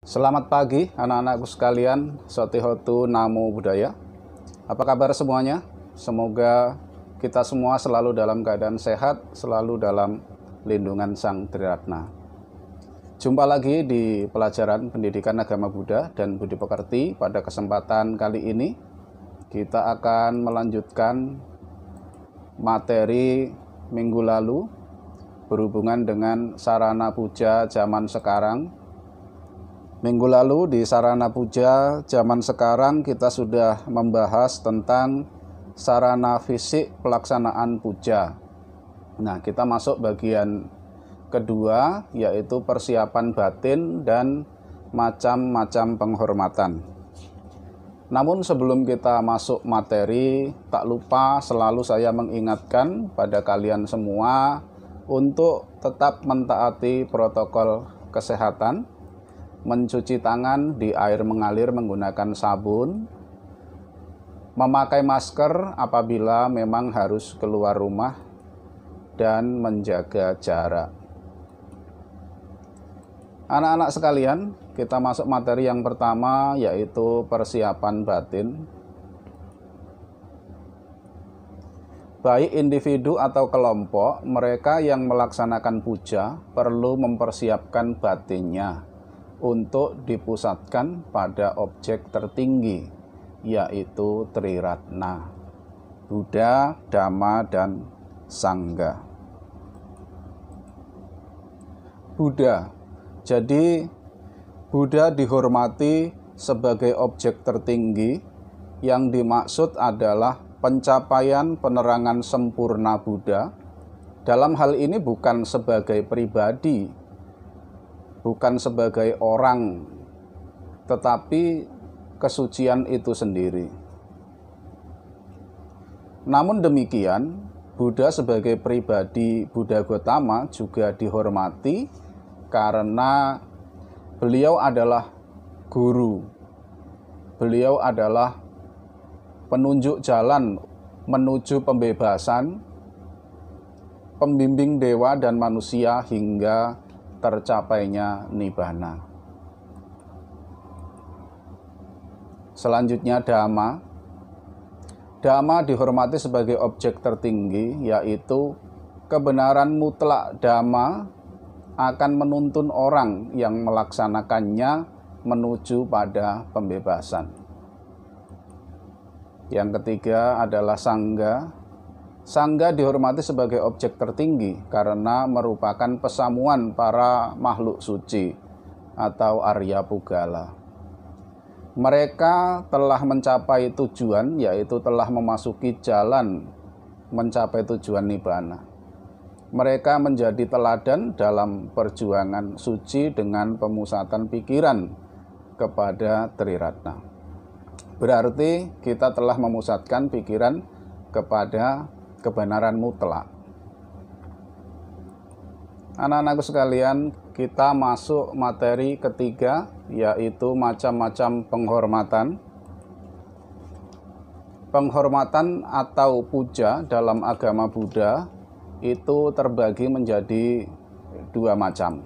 Selamat pagi anak-anakku sekalian, Sotihotu Namo Buddhaya. Apa kabar semuanya? Semoga kita semua selalu dalam keadaan sehat, selalu dalam lindungan Sang Triratna. Jumpa lagi di pelajaran Pendidikan Agama Buddha dan Budi Pekerti. Pada kesempatan kali ini kita akan melanjutkan materi minggu lalu berhubungan dengan sarana puja zaman sekarang. Minggu lalu di sarana puja zaman sekarang kita sudah membahas tentang sarana fisik pelaksanaan puja. Nah, kita masuk bagian kedua, yaitu persiapan batin dan macam-macam penghormatan. Namun sebelum kita masuk materi, tak lupa selalu saya mengingatkan pada kalian semua untuk tetap mentaati protokol kesehatan, mencuci tangan di air mengalir menggunakan sabun, memakai masker apabila memang harus keluar rumah, dan menjaga jarak. Anak-anak sekalian, kita masuk materi yang pertama, yaitu persiapan batin. Baik individu atau kelompok, mereka yang melaksanakan puja perlu mempersiapkan batinnya untuk dipusatkan pada objek tertinggi, yaitu Triratna, Buddha, Dhamma, dan Sangha. Buddha. Jadi, Buddha dihormati sebagai objek tertinggi. Yang dimaksud adalah pencapaian penerangan sempurna Buddha. Dalam hal ini bukan sebagai pribadi, bukan sebagai orang, tetapi kesucian itu sendiri. Namun demikian, Buddha sebagai pribadi Buddha Gotama juga dihormati karena beliau adalah guru. Beliau adalah penunjuk jalan menuju pembebasan, pembimbing dewa dan manusia hingga tercapainya Nibbana. Selanjutnya Dhamma. Dhamma dihormati sebagai objek tertinggi, yaitu kebenaran mutlak Dhamma akan menuntun orang yang melaksanakannya menuju pada pembebasan. Yang ketiga adalah Sangha. Sangha dihormati sebagai objek tertinggi karena merupakan pesamuan para makhluk suci atau Arya Pugala. Mereka telah mencapai tujuan, yaitu telah memasuki jalan mencapai tujuan Nibbana. Mereka menjadi teladan dalam perjuangan suci dengan pemusatan pikiran kepada Triratna. Berarti kita telah memusatkan pikiran kepada kebenaran mutlak. Anak-anakku sekalian, kita masuk materi ketiga, yaitu macam-macam penghormatan. Penghormatan atau puja dalam agama Buddha itu terbagi menjadi dua macam.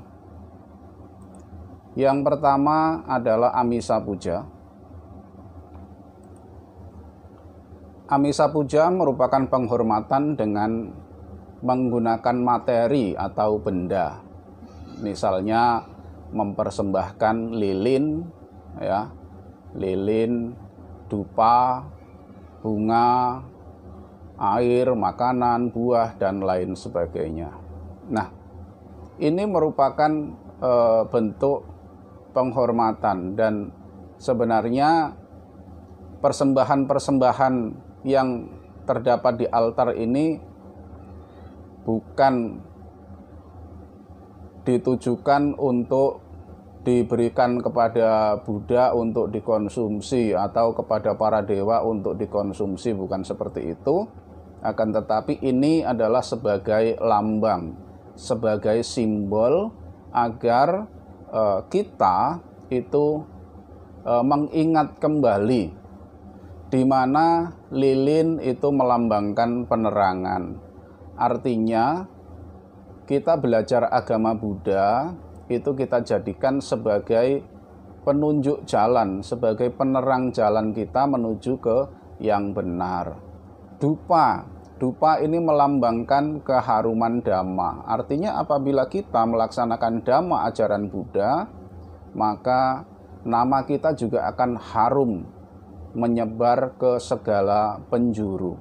Yang pertama adalah Amisa Puja. Amisa Puja merupakan penghormatan dengan menggunakan materi atau benda. Misalnya mempersembahkan lilin, ya, lilin, dupa, bunga, air, makanan, buah, dan lain sebagainya. Nah, ini merupakan bentuk penghormatan, dan sebenarnya persembahan-persembahan yang terdapat di altar ini bukan ditujukan untuk diberikan kepada Buddha untuk dikonsumsi atau kepada para dewa untuk dikonsumsi, bukan seperti itu. Akan tetapi ini adalah sebagai lambang, sebagai simbol agar kita itu mengingat kembali di mana lilin itu melambangkan penerangan. Artinya, kita belajar agama Buddha itu kita jadikan sebagai penunjuk jalan, sebagai penerang jalan kita menuju ke yang benar. Dupa ini melambangkan keharuman Dhamma. Artinya apabila kita melaksanakan Dhamma ajaran Buddha, maka nama kita juga akan harum, menyebar ke segala penjuru.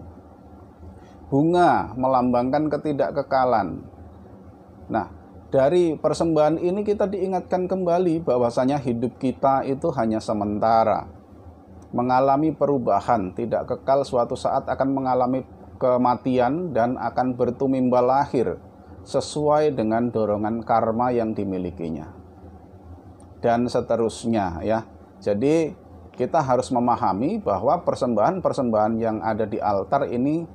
Bunga melambangkan ketidakkekalan. Nah, dari persembahan ini kita diingatkan kembali bahwasanya hidup kita itu hanya sementara, mengalami perubahan, tidak kekal, suatu saat akan mengalami kematian dan akan bertumimbal lahir sesuai dengan dorongan karma yang dimilikinya. Dan seterusnya ya. Jadi kita harus memahami bahwa persembahan-persembahan yang ada di altar ini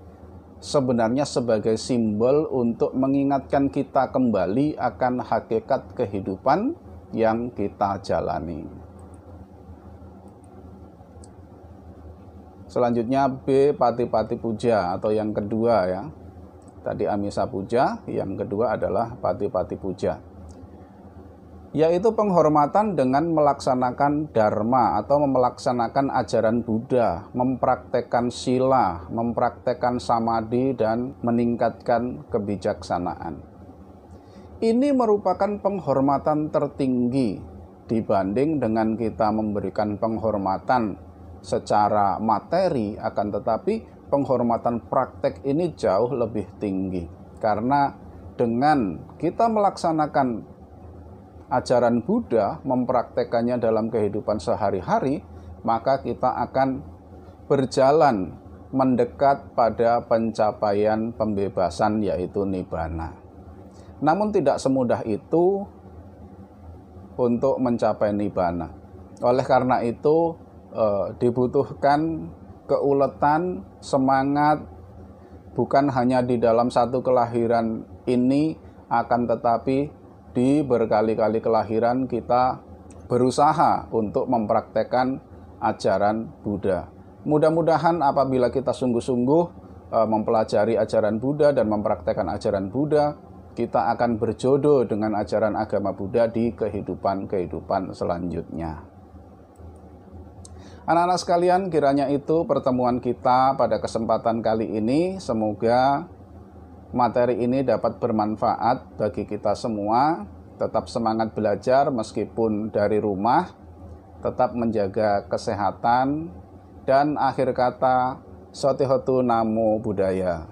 sebenarnya sebagai simbol untuk mengingatkan kita kembali akan hakikat kehidupan yang kita jalani. Selanjutnya B. Pati-pati puja atau yang kedua ya. Tadi Amisa puja, yang kedua adalah pati-pati puja. Yaitu penghormatan dengan melaksanakan dharma atau melaksanakan ajaran Buddha, mempraktekkan sila, mempraktekkan samadhi dan meningkatkan kebijaksanaan. Ini merupakan penghormatan tertinggi dibanding dengan kita memberikan penghormatan secara materi, akan tetapi penghormatan praktek ini jauh lebih tinggi. Karena dengan kita melaksanakan ajaran Buddha, mempraktekannya dalam kehidupan sehari-hari, maka kita akan berjalan mendekat pada pencapaian pembebasan, yaitu Nibbana. Namun tidak semudah itu untuk mencapai Nibbana. Oleh karena itu dibutuhkan keuletan, semangat, bukan hanya di dalam satu kelahiran ini, akan tetapi di berkali-kali kelahiran kita berusaha untuk mempraktekkan ajaran Buddha. Mudah-mudahan apabila kita sungguh-sungguh mempelajari ajaran Buddha dan mempraktekkan ajaran Buddha, kita akan berjodoh dengan ajaran agama Buddha di kehidupan selanjutnya. Anak-anak sekalian, kiranya itu pertemuan kita pada kesempatan kali ini. Semoga materi ini dapat bermanfaat bagi kita semua. Tetap semangat belajar meskipun dari rumah. Tetap menjaga kesehatan. Dan akhir kata, Sotihotu Namo Buddhaya.